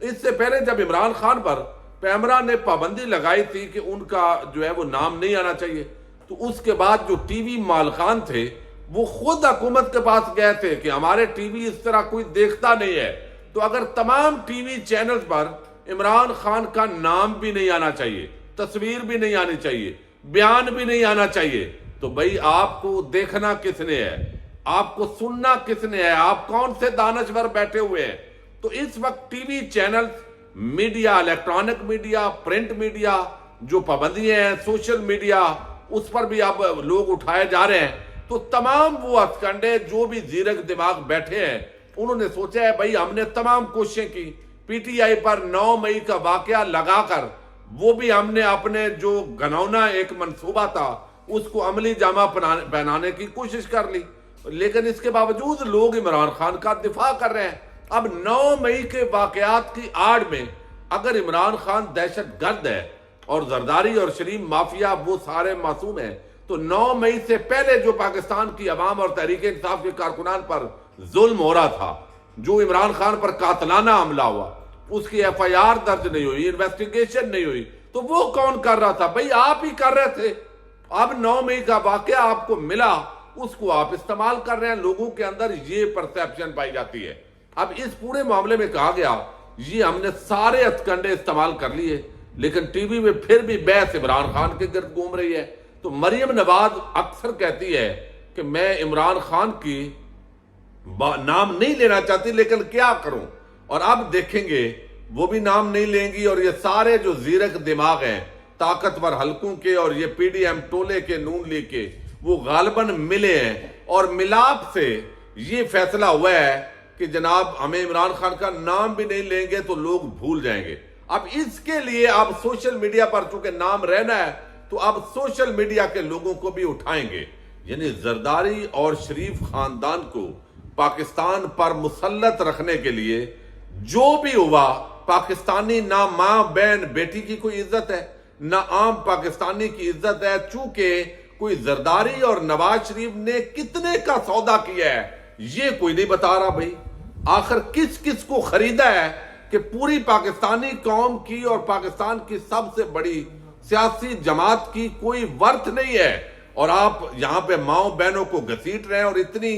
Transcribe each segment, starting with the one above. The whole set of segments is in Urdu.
اس سے پہلے جب عمران خان پر پیمرا نے پابندی لگائی تھی کہ ان کا جو ہے وہ نام نہیں آنا چاہیے، تو اس کے بعد جو ٹی وی مالکان تھے وہ خود حکومت کے پاس گئے تھے کہ ہمارے ٹی وی اس طرح کوئی دیکھتا نہیں ہے، تو اگر تمام ٹی وی چینلز پر عمران خان کا نام بھی نہیں آنا چاہیے، تصویر بھی نہیں آنی چاہیے، بیان بھی نہیں آنا چاہیے، تو بھئی آپ کو دیکھنا کس نے ہے، آپ کو سننا کس نے ہے، آپ کون سے دانشور بیٹھے ہوئے ہیں؟ تو اس وقت T V channel, media, electronic media, print media, جو پابندیاں ہیں، سوشل میڈیا، اس پر بھی اب لوگ اٹھائے جا رہے ہیں، تو تمام وہ ہتھ کنڈے جو بھی زیرک دماغ بیٹھے ہیں انہوں نے سوچا ہے بھائی ہم نے تمام کوششیں کی، پی ٹی آئی پر 9 مئی کا واقعہ لگا کر وہ بھی ہم نے اپنے جو گھنونا ایک منصوبہ تھا اس کو عملی جامہ پہنانے کی کوشش کر لی، لیکن اس کے باوجود لوگ عمران خان کا دفاع کر رہے ہیں۔ اب 9 مئی کے واقعات کی آڑ میں اگر عمران خان دہشت گرد ہے اور زرداری اور شریف مافیا وہ سارے معصوم ہیں، تو 9 مئی سے پہلے جو پاکستان کی عوام اور تحریک انصاف کے کارکنان پر ظلم ہو رہا تھا، جو عمران خان پر قاتلانہ حملہ ہوا، اس کی ایف آئی آر درج نہیں ہوئی، انویسٹیگیشن نہیں ہوئی، تو وہ کون کر رہا تھا؟ بھئی آپ ہی کر رہے تھے۔ اب 9 مئی کا واقعہ آپ کو ملا، اس کو آپ استعمال کر رہے ہیں، لوگوں کے اندر یہ پرسیپشن پائی جاتی ہے۔ اب اس پورے معاملے میں کہا گیا یہ ہم نے سارے ہتھ کنڈے استعمال کر لیے، لیکن ٹی وی میں پھر بھی بحث عمران خان کے گرد گھوم رہی ہے۔ تو مریم نواز اکثر کہتی ہے کہ میں عمران خان کی نام نہیں لینا چاہتی لیکن کیا کروں، اور اب دیکھیں گے وہ بھی نام نہیں لیں گی، اور یہ سارے جو زیرک دماغ ہیں طاقتور حلقوں کے اور یہ پی ڈی ایم ٹولے کے، نون لیگ کے، وہ غالباً ملے ہیں اور ملاپ سے یہ فیصلہ ہوا ہے کہ جناب ہمیں عمران خان کا نام بھی نہیں لیں گے تو لوگ بھول جائیں گے۔ اب اس کے لیے اب سوشل میڈیا پر چونکہ نام رہنا ہے تو اب سوشل میڈیا کے لوگوں کو بھی اٹھائیں گے، یعنی زرداری اور شریف خاندان کو پاکستان پر مسلط رکھنے کے لیے جو بھی ہوا، پاکستانی نہ ماں بہن بیٹی کی کوئی عزت ہے نہ عام پاکستانی کی عزت ہے، چونکہ کوئی زرداری اور نواز شریف نے کتنے کا سودا کیا ہے یہ کوئی نہیں بتا رہا۔ بھائی آخر کس کس کو خریدا ہے کہ پوری پاکستانی قوم کی اور پاکستان کی سب سے بڑی سیاسی جماعت کی کوئی ورث نہیں ہے، اور آپ یہاں پہ ماؤں بہنوں کو گھسیٹ رہے ہیں، اور اتنی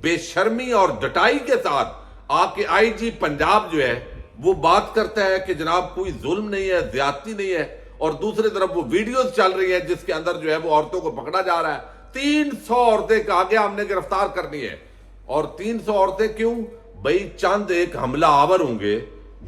بے شرمی اور ڈٹائی کے ساتھ آ کے آئی جی پنجاب جو ہے وہ بات کرتا ہے کہ جناب کوئی ظلم نہیں ہے، زیادتی نہیں ہے، اور دوسری طرف وہ ویڈیوز چل رہی ہیں جس کے اندر جو ہے وہ عورتوں کو پکڑا جا رہا ہے۔ 300 عورتیں کہا گیا ہم نے گرفتار کرنی ہے، اور 300 عورتیں کیوں؟ بھئی چند ایک حملہ آور ہوں گے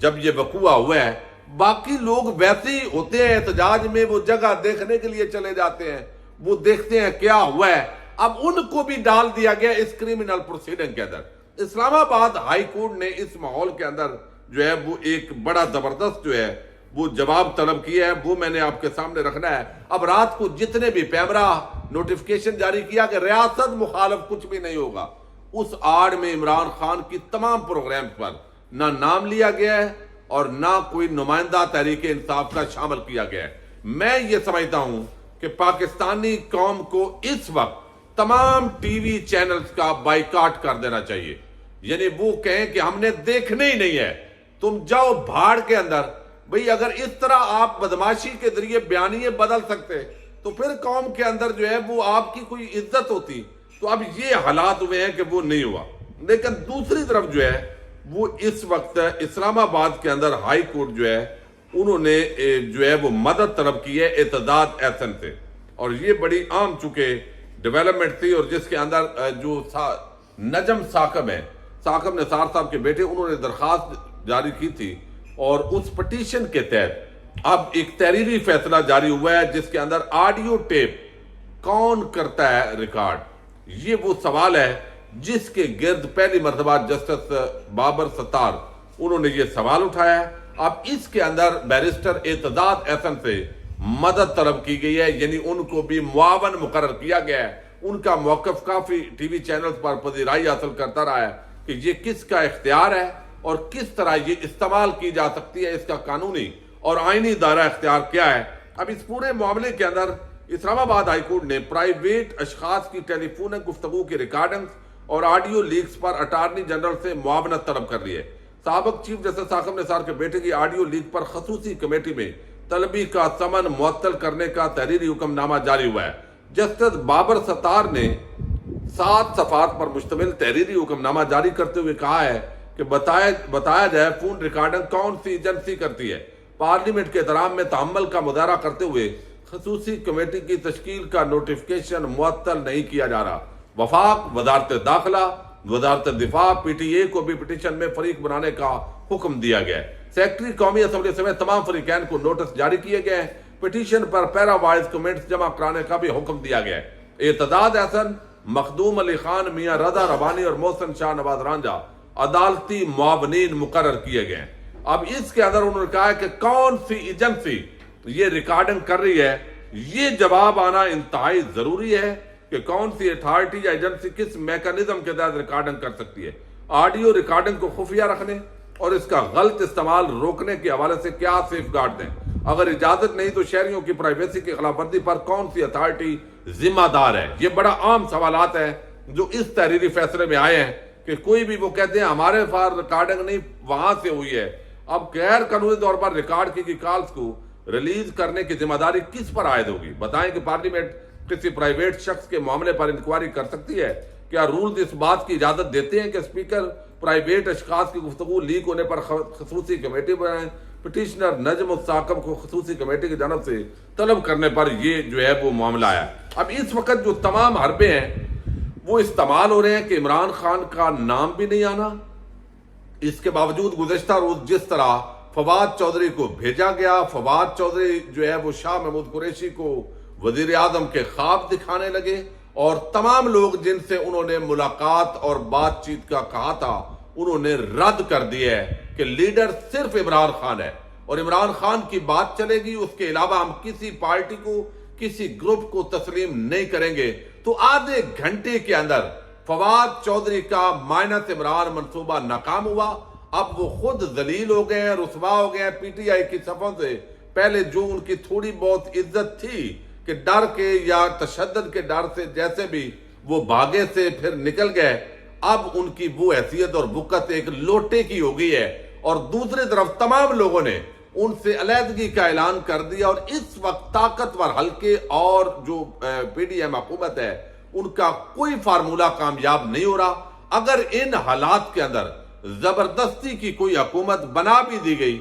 جب یہ وقوع ہوا ہے، باقی لوگ ویسے ہی ہوتے ہیں احتجاج میں، وہ جگہ دیکھنے کے لیے چلے جاتے ہیں، وہ دیکھتے ہیں کیا ہوا ہے۔ اب ان کو بھی ڈال دیا گیا اس کرمنل پروسیڈنگ کے اندر۔ اسلام آباد ہائی کورٹ نے اس ماحول کے اندر جو ہے وہ ایک بڑا زبردست جو ہے وہ جواب طلب کیا ہے، وہ میں نے آپ کے سامنے رکھنا ہے۔ اب رات کو جتنے بھی پیمرا نوٹیفیکیشن جاری کیا کہ ریاست مخالف کچھ بھی نہیں ہوگا، اس آڑ میں عمران خان کی تمام پروگرامز پر نہ نام لیا گیا ہے اور نہ کوئی نمائندہ تحریک انصاف کا شامل کیا گیا ہے۔ میں یہ سمجھتا ہوں کہ پاکستانی قوم کو اس وقت تمام ٹی وی چینلز کا بائیکاٹ کر دینا چاہیے، یعنی وہ کہیں کہ ہم نے دیکھنے ہی نہیں ہے، تم جاؤ بھاڑ کے اندر۔ بھئی اگر اس طرح آپ بدماشی کے ذریعے بیانیے بدل سکتے تو پھر قوم کے اندر جو ہے وہ آپ کی کوئی عزت ہوتی، تو اب یہ حالات ہوئے ہیں کہ وہ نہیں ہوا۔ لیکن دوسری طرف جو ہے وہ اس وقت اسلام آباد کے اندر ہائی کورٹ جو ہے انہوں نے جو ہے وہ مدد طلب کی ہے اعتداد احسن سے، اور یہ بڑی عام چونکہ ڈیولپمنٹ تھی، اور جس کے اندر جو نجم ثاقب ہیں، ثاقب نثار صاحب کے بیٹے، انہوں نے درخواست جاری کی تھی، اور اس پٹیشن کے تحت اب ایک تحریری فیصلہ جاری ہوا ہے جس کے اندر آڈیو ٹیپ کون کرتا ہے ریکارڈ، یہ وہ سوال ہے جس کے گرد پہلی مرتبہ جسٹس بابر ستار انہوں نے یہ سوال اٹھایا ہے۔ اب اس کے اندر بیرسٹر اعتداد احسن سے مدد طلب کی گئی ہے، یعنی ان کو بھی معاون مقرر کیا گیا ہے۔ ان کا موقف کافی ٹی وی چینلز پر پذیرائی حاصل کرتا رہا ہے کہ یہ کس کا اختیار ہے اور کس طرح یہ استعمال کی جا سکتی ہے، اس کا قانونی اور آئینی دائرہ اختیار کیا ہے۔ اب اس پورے معاملے کے اندر اسلام آباد ہائی کورٹ نے پرائیویٹ اشخاص کی ٹیلی فون گفتگو کی ریکارڈنگز اور آڈیو لیکس پر اٹارنی جنرل سے معاونت طلب کر لی ہے۔ سابق چیف جسٹس ثاقب نثار کے بیٹے کی آڈیو لیک پر خصوصی کمیٹی میں طلبی کا ثمن معطل کرنے کا تحریری حکم نامہ جاری ہوا ہے۔ جسٹس بابر ستار نے 7 صفحات پر مشتمل تحریری حکم نامہ جاری کرتے ہوئے کہا ہے کہ بتایا جائے فون ریکارڈنگ کون سی ایجنسی کرتی ہے۔ پارلیمنٹ کے احترام میں تعامل کا مظاہرہ کرتے ہوئے خصوصی کمیٹی کی تشکیل کا نوٹیفکیشن معطل نہیں کیا جا رہا۔ وفاق، وزارت داخلہ، وزارت دفاع، پی ٹی اے کو بھی پٹیشن میں فریق بنانے کا حکم دیا گیا ہے۔ سیکرٹری قومی اسمبلی سمیت تمام فریقین کو نوٹس جاری کیے گئے ہیں۔ پٹیشن پر پیرا وائز کمنٹس جمع کرانے کا بھی حکم دیا گیا ہے۔ اعتداد احسن، مخدوم علی خان، میاں رضا ربانی اور محسن شاہ نواز رانجھا عدالتی معاونین مقرر کیے گئے ہیں۔ اب اس کے اندر انہوں نے کہا ہے کہ کون سی ایجنسی یہ ریکارڈنگ کر رہی ہے، یہ جواب آنا انتہائی ضروری ہے کہ کون سی اتھارٹی یا ایجنسی کس میکانزم کے تحت ریکارڈنگ کر سکتی ہے۔ آڈیو ریکارڈنگ کو خفیہ رکھنے اور اس کا غلط استعمال روکنے کے حوالے سے کیا سیف گارڈ دیں؟ اگر اجازت نہیں تو شہریوں کی پرائیویسی کی خلاف ورزی پر کون سی اتھارٹی ذمہ دار ہے؟ یہ بڑا عام سوالات ہیں جو اس تحریری فیصلے میں آئے ہیں کہ کوئی بھی وہ کہتے ہیں ہمارے پاس ریکارڈنگ نہیں، وہاں سے ہوئی ہے۔ اب غیر قانونی طور پر ریکارڈ کی کالز کو ریلیز کرنے کی ذمہ داری کس پر عائد ہوگی؟ بتائیں کہ پارلیمنٹ کسی پرائیویٹ شخص کے معاملے پر انکوائری کر سکتی ہے؟ کیا رولز اس بات کی اجازت دیتے ہیں کہ اسپیکر پرائیویٹ اشخاص کی گفتگو لیک ہونے پر خصوصی کمیٹی بنائیں؟ پٹیشنر نجم الثاقب کو خصوصی کمیٹی کی جانب سے طلب کرنے پر یہ جو ہے وہ معاملہ آیا۔ اب اس وقت جو تمام حربے ہیں وہ استعمال ہو رہے ہیں کہ عمران خان کا نام بھی نہیں آنا۔ اس کے باوجود گزشتہ روز جس طرح فواد چودھری کو بھیجا گیا، فواد چودھری جو ہے وہ شاہ محمود قریشی کو وزیر اعظم کے خواب دکھانے لگے، اور تمام لوگ جن سے انہوں نے ملاقات اور بات چیت کا کہا تھا انہوں نے رد کر دیا ہے کہ لیڈر صرف عمران خان ہے اور عمران خان کی بات چلے گی، اس کے علاوہ ہم کسی پارٹی کو، کسی گروپ کو تسلیم نہیں کریں گے۔ تو آدھے گھنٹے کے اندر فواد چودھری کا مائنس عمران منصوبہ ناکام ہوا۔ اب وہ خود ذلیل ہو گئے ہیں، رسوا ہو گئے ہیں پی ٹی آئی کی صفوں سے۔ پہلے جو ان کی تھوڑی بہت عزت تھی کہ ڈر کے یا تشدد کے ڈر سے جیسے بھی وہ بھاگے سے پھر نکل گئے، اب ان کی وہ حیثیت اور بکت ایک لوٹے کی ہو گئی ہے، اور دوسری طرف تمام لوگوں نے ان سے علیحدگی کا اعلان کر دیا، اور اس وقت طاقتور حلقے اور جو پی ڈی ایم حکومت ہے ان کا کوئی فارمولہ کامیاب نہیں ہو رہا۔ اگر ان حالات کے اندر زبردستی کی کوئی حکومت بنا بھی دی گئی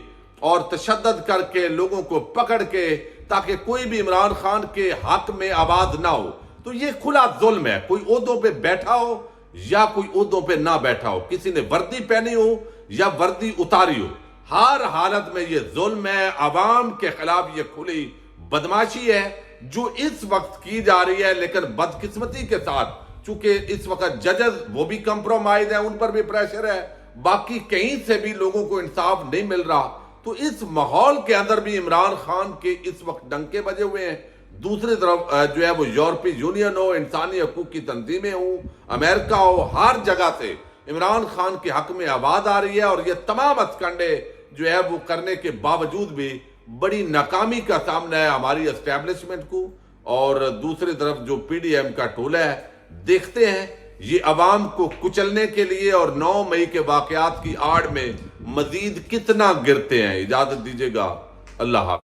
اور تشدد کر کے لوگوں کو پکڑ کے تاکہ کوئی بھی عمران خان کے حق میں آواز نہ ہو، تو یہ کھلا ظلم ہے۔ کوئی عہدوں پہ بیٹھا ہو یا کوئی عہدوں پہ نہ بیٹھا ہو، کسی نے وردی پہنی ہو یا وردی اتاری ہو، ہر حالت میں یہ ظلم ہے، عوام کے خلاف یہ کھلی بدماشی ہے جو اس وقت کی جا رہی ہے۔ لیکن بدقسمتی کے ساتھ چونکہ اس وقت ججز وہ بھی کمپرومائز ہیں، ان پر بھی پریشر ہے، باقی کہیں سے بھی لوگوں کو انصاف نہیں مل رہا، تو اس ماحول کے اندر بھی عمران خان کے اس وقت ڈنکے بجے ہوئے ہیں۔ دوسری طرف جو ہے وہ یورپی یونین ہو، انسانی حقوق کی تنظیمیں ہوں، امریکہ ہو، ہر جگہ سے عمران خان کے حق میں آواز آ رہی ہے، اور یہ تمام ہتھکنڈے جو ہے وہ کرنے کے باوجود بھی بڑی ناکامی کا سامنا ہے ہماری اسٹیبلشمنٹ کو، اور دوسری طرف جو پی ڈی ایم کا ٹولہ ہے۔ دیکھتے ہیں یہ عوام کو کچلنے کے لیے اور 9 مئی کے واقعات کی آڑ میں مزید کتنا گرتے ہیں۔ اجازت دیجیے گا، اللہ حافظ۔